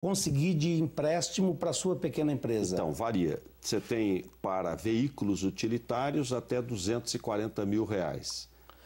conseguir de empréstimo para a sua pequena empresa? Então, varia. Você tem para veículos utilitários até R$240 mil.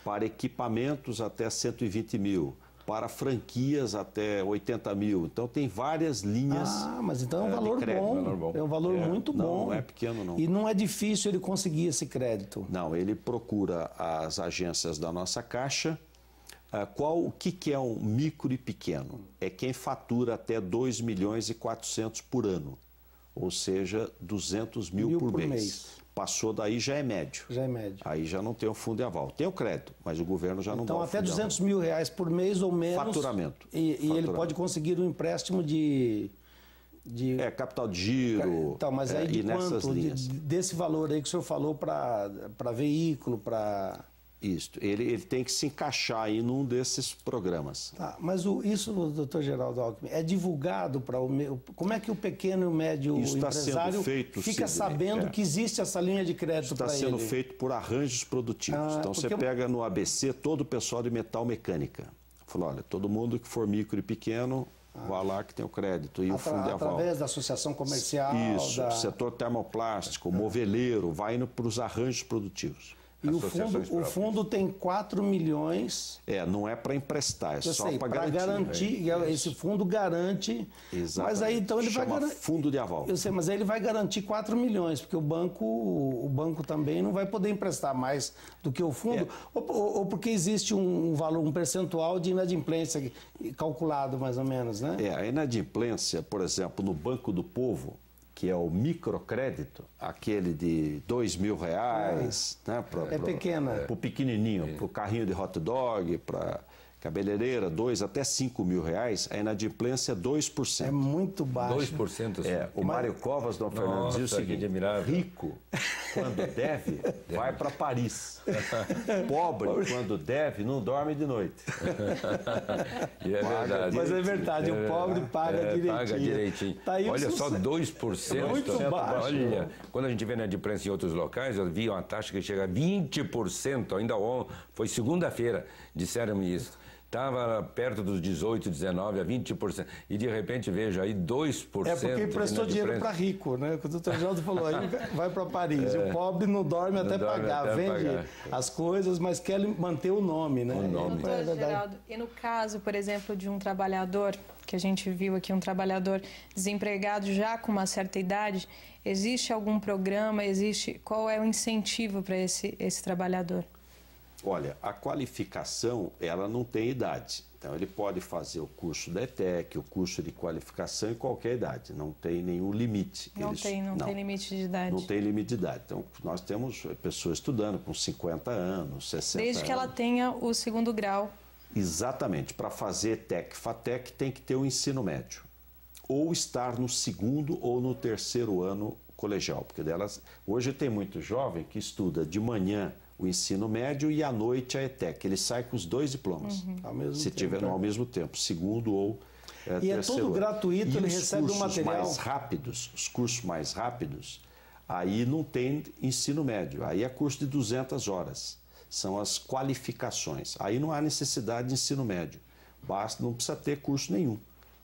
Para equipamentos até 120 mil. Para franquias até 80 mil. Então tem várias linhas. Mas então é um valor bom. É um valor muito bom. Não é pequeno, não. E não é difícil ele conseguir esse crédito. Não, ele procura as agências da nossa Caixa. O que é um micro e pequeno? É quem fatura até 2.400.000 por ano. Ou seja, 200 mil por mês. Passou daí já é médio. Já é médio. Aí já não tem o fundo de aval. Tem o crédito, mas o governo já não dá o fundo Então até de aval. R$200 mil por mês ou menos. Faturamento. E ele pode conseguir um empréstimo de capital de giro. Então, mas aí de e nessas quanto? Linhas. Desse valor aí que o senhor falou para veículo, para... Isso, ele tem que se encaixar aí num desses programas. Tá, mas isso, doutor Geraldo Alckmin, é divulgado para o... Como é que o pequeno e o médio empresário fica sabendo que existe essa linha de crédito para ele? Está sendo feito por arranjos produtivos. Então você pega no ABC todo o pessoal de metal mecânica. Falou, olha, todo mundo que for micro e pequeno, vá lá que tem o crédito e o fundo de aval. Através da associação comercial. Isso, setor termoplástico, moveleiro, vai indo para os arranjos produtivos. E o fundo tem 4 milhões... não é para emprestar, é só para garantir. Esse fundo garante... Exatamente. Mas aí então ele vai garantir... fundo de aval. Eu sei, mas aí ele vai garantir 4 milhões, porque o banco também não vai poder emprestar mais do que o fundo, ou porque existe um valor, um percentual de inadimplência calculado mais ou menos, né? A inadimplência, por exemplo, no Banco do Povo, que é o microcrédito, aquele de R$2.000, né, pequena. Para o pequenininho, para o carrinho de hot dog, para cabeleireira, até R$5.000, a inadimplência é 2%. É muito baixo. 2%? O Mário Covas, Dom Fernando, dizia o seguinte, rico, quando deve, vai para Paris. Pobre, quando deve, não dorme de noite. E é verdade. Mas é verdade, o pobre paga direitinho. Paga direitinho. Tá aí olha só, 2%. É muito baixo. Olha, quando a gente vê na inadimplência em outros locais, eu vi uma taxa que chega a 20%, ainda foi segunda-feira, disseram-me isso. Estava perto dos 18, 19 a 20%. E de repente vejo aí 2%. Porque emprestou dinheiro para rico, né? O doutor Geraldo falou, aí vai para Paris. O pobre não dorme até pagar, vende as coisas, mas quer manter o nome, né? Doutor Geraldo, e no caso, por exemplo, de um trabalhador, que a gente viu aqui, um trabalhador desempregado já com uma certa idade, existe algum programa, qual é o incentivo para esse trabalhador? Olha, a qualificação, ela não tem idade. Então, ele pode fazer o curso da ETEC, o curso de qualificação em qualquer idade. Não tem nenhum limite. Não tem limite de idade. Não tem limite de idade. Então, nós temos pessoas estudando com 50 anos, 60 anos. Desde que ela tenha o segundo grau. Exatamente. Para fazer ETEC, FATEC, tem que ter o ensino médio. Ou estar no segundo ou no terceiro ano colegial. Porque hoje tem muito jovem que estuda de manhã o ensino médio e à noite a ETEC. Ele sai com os 2 diplomas, se tiver ao mesmo tempo, segundo ou terceiro. E é tudo gratuito, ele recebe um material. Os cursos mais rápidos, aí não tem ensino médio, aí é curso de 200 horas. São as qualificações. Aí não há necessidade de ensino médio. Não precisa ter curso nenhum.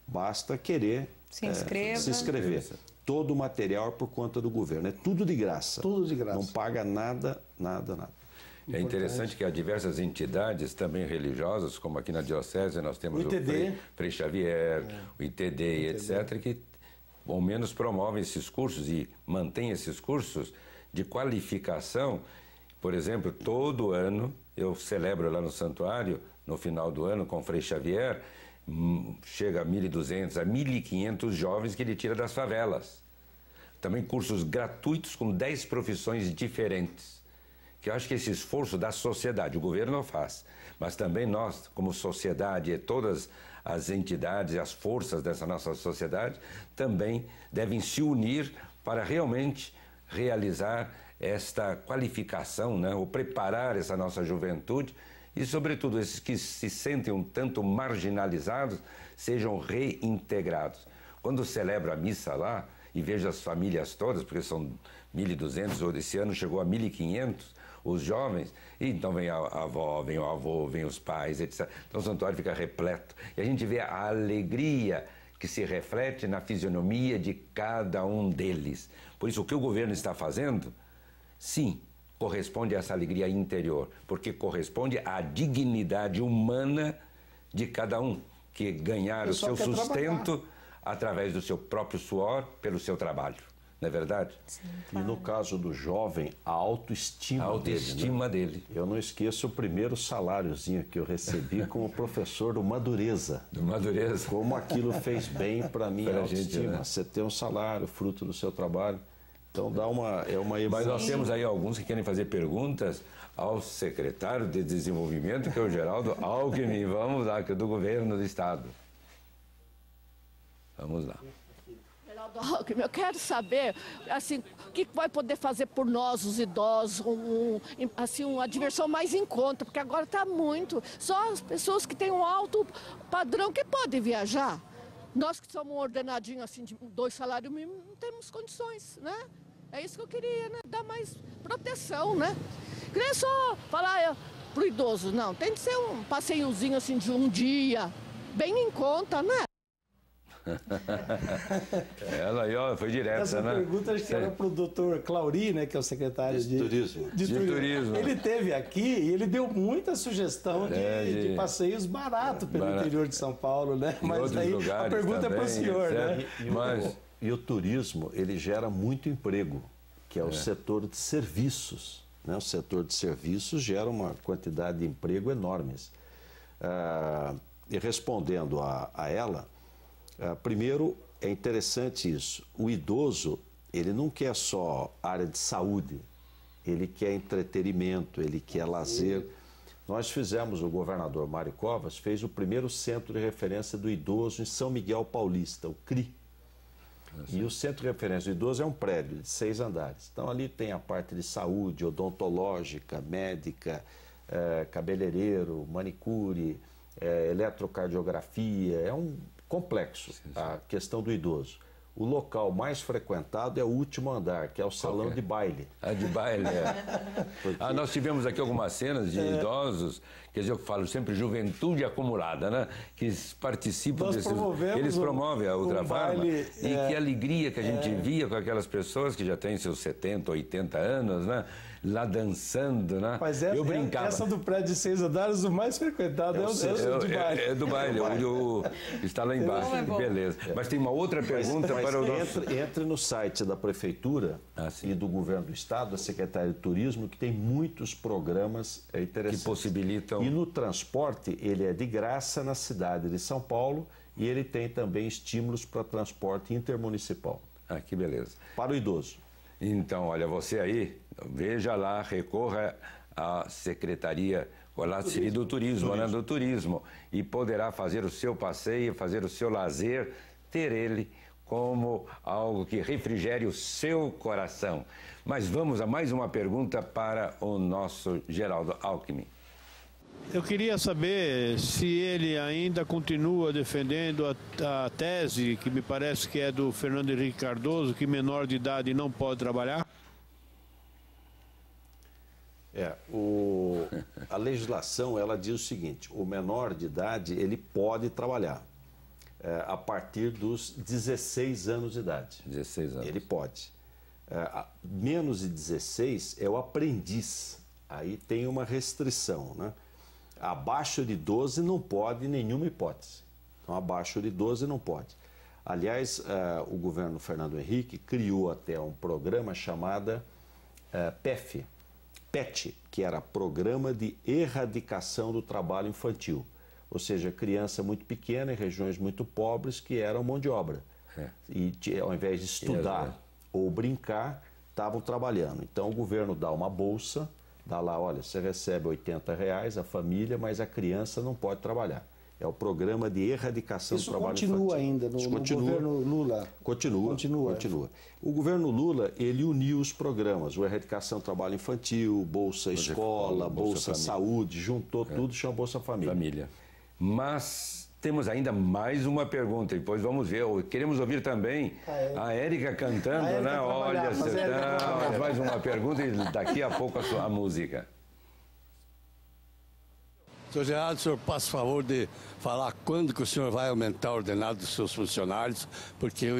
Basta querer se inscrever. Todo o material é por conta do governo. É tudo de graça. Tudo de graça. Não paga nada. É interessante que há diversas entidades também religiosas, como aqui na Diocese nós temos o Frei Xavier, o ITD, etc., que ao menos promovem esses cursos e mantêm esses cursos de qualificação. Por exemplo, todo ano eu celebro lá no santuário, no final do ano, com o Frei Xavier, chega a 1.200, a 1.500 jovens que ele tira das favelas. Também cursos gratuitos com 10 profissões diferentes. Que eu acho que esse esforço da sociedade, o governo não faz, mas também nós, como sociedade, e todas as entidades e as forças dessa nossa sociedade, também devem se unir para realmente realizar esta qualificação, né? Ou preparar essa nossa juventude e, sobretudo, esses que se sentem um tanto marginalizados sejam reintegrados. Quando celebro a missa lá e vejo as famílias todas, porque são 1.200, ou esse ano chegou a 1.500, os jovens, e então vem a avó, vem o avô, vem os pais, etc. Então o santuário fica repleto. E a gente vê a alegria que se reflete na fisionomia de cada um deles. Por isso, o que o governo está fazendo, sim, corresponde a essa alegria interior, porque corresponde à dignidade humana de cada um, que ganhar o seu sustento através do seu próprio suor, pelo seu trabalho. Não é verdade? Sim, claro. E no caso do jovem, a autoestima dele. Eu não esqueço o primeiro saláriozinho que eu recebi como professor do Madureza. Do Madureza. Como aquilo fez bem para mim, a autoestima. Gente, né? Você ter um salário, fruto do seu trabalho. Então dá uma evolução. Mas nós temos aí alguns que querem fazer perguntas ao secretário de Desenvolvimento, que é o Geraldo Alckmin. Vamos lá, que é do governo do Estado. Vamos lá. Alckmin, eu quero saber, assim, o que vai poder fazer por nós, os idosos, uma diversão mais em conta, porque agora está muito. Só as pessoas que têm um alto padrão que podem viajar. Nós que somos ordenadinhos, assim, de 2 salários mínimos, não temos condições, né? É isso que eu queria, né? Dar mais proteção, né? Queria só falar pro idoso, não, tem que ser um passeiozinho, assim, de um dia, bem em conta, né? Ela aí, ó, foi direta, essa né? Essa pergunta acho que era para o doutor Clauri, né, que é o secretário de turismo. Ele teve aqui e ele deu muita sugestão de passeios baratos pelo interior de São Paulo, né? Mas aí a pergunta também, é para o senhor, né? E o turismo, ele gera muito emprego, que é o setor de serviços. Né? O setor de serviços gera uma quantidade de emprego enormes. E respondendo a ela, primeiro, é interessante isso. O idoso, ele não quer só área de saúde, ele quer entretenimento, ele quer lazer. Nós fizemos, o governador Mário Covas fez o primeiro centro de referência do idoso em São Miguel Paulista, o CRI. E o centro de referência do idoso é um prédio de 6 andares. Então ali tem a parte de saúde, odontológica, médica, cabeleireiro, manicure, eletrocardiografia, é um complexo a questão do idoso. O local mais frequentado é o último andar, que é o salão de baile. De baile, Porque... nós tivemos aqui algumas cenas de idosos, quer dizer, eu falo sempre juventude acumulada, né? Que participam desses... Eles promovem o trabalho. E que alegria que a gente via com aquelas pessoas que já têm seus 70, 80 anos, né? Lá dançando, né? Mas eu brincava. Essa do prédio de 6 andares, o mais frequentado é o do baile. É do baile, está lá embaixo. Beleza. Mas tem uma outra pergunta para o nosso... Entre no site da Prefeitura e do Governo do Estado, da Secretaria de Turismo, que tem muitos programas interessantes. Que possibilitam... E no transporte, ele é de graça na cidade de São Paulo e ele tem também estímulos para transporte intermunicipal. Que beleza. Para o idoso. Então, olha, você aí, veja lá, recorra à Secretaria do Turismo, né, do Turismo, e poderá fazer o seu passeio, fazer o seu lazer, ter ele como algo que refrigere o seu coração. Mas vamos a mais uma pergunta para o nosso Geraldo Alckmin. Eu queria saber se ele ainda continua defendendo a tese, que me parece que é do Fernando Henrique Cardoso, que menor de idade não pode trabalhar? A legislação, ela diz o seguinte: o menor de idade, ele pode trabalhar a partir dos 16 anos de idade. 16 anos. Ele pode. Menos de 16 é o aprendiz. Aí tem uma restrição, né? Abaixo de 12 não pode nenhuma hipótese. Então, abaixo de 12 não pode. Aliás, o governo Fernando Henrique criou até um programa chamado PET, que era Programa de Erradicação do Trabalho Infantil. Ou seja, criança muito pequena em regiões muito pobres que eram mão de obra. E ao invés de estudar ou brincar, estavam trabalhando. Então, o governo dá uma bolsa, dá lá, olha, você recebe R$80 a família, mas a criança não pode trabalhar. É o programa de erradicação do trabalho infantil. Isso continua ainda no governo Lula? Continua. O governo Lula, ele uniu os programas, o erradicação do trabalho infantil, Bolsa Escola, Bolsa Saúde, juntou tudo, chama Bolsa Família. Mas temos ainda mais uma pergunta, e depois vamos ver. Queremos ouvir também a Érica cantando, né? Olha, mais uma pergunta e daqui a pouco a música. Senhor Geraldo, o senhor passa o favor de falar quando que o senhor vai aumentar o ordenado dos seus funcionários, porque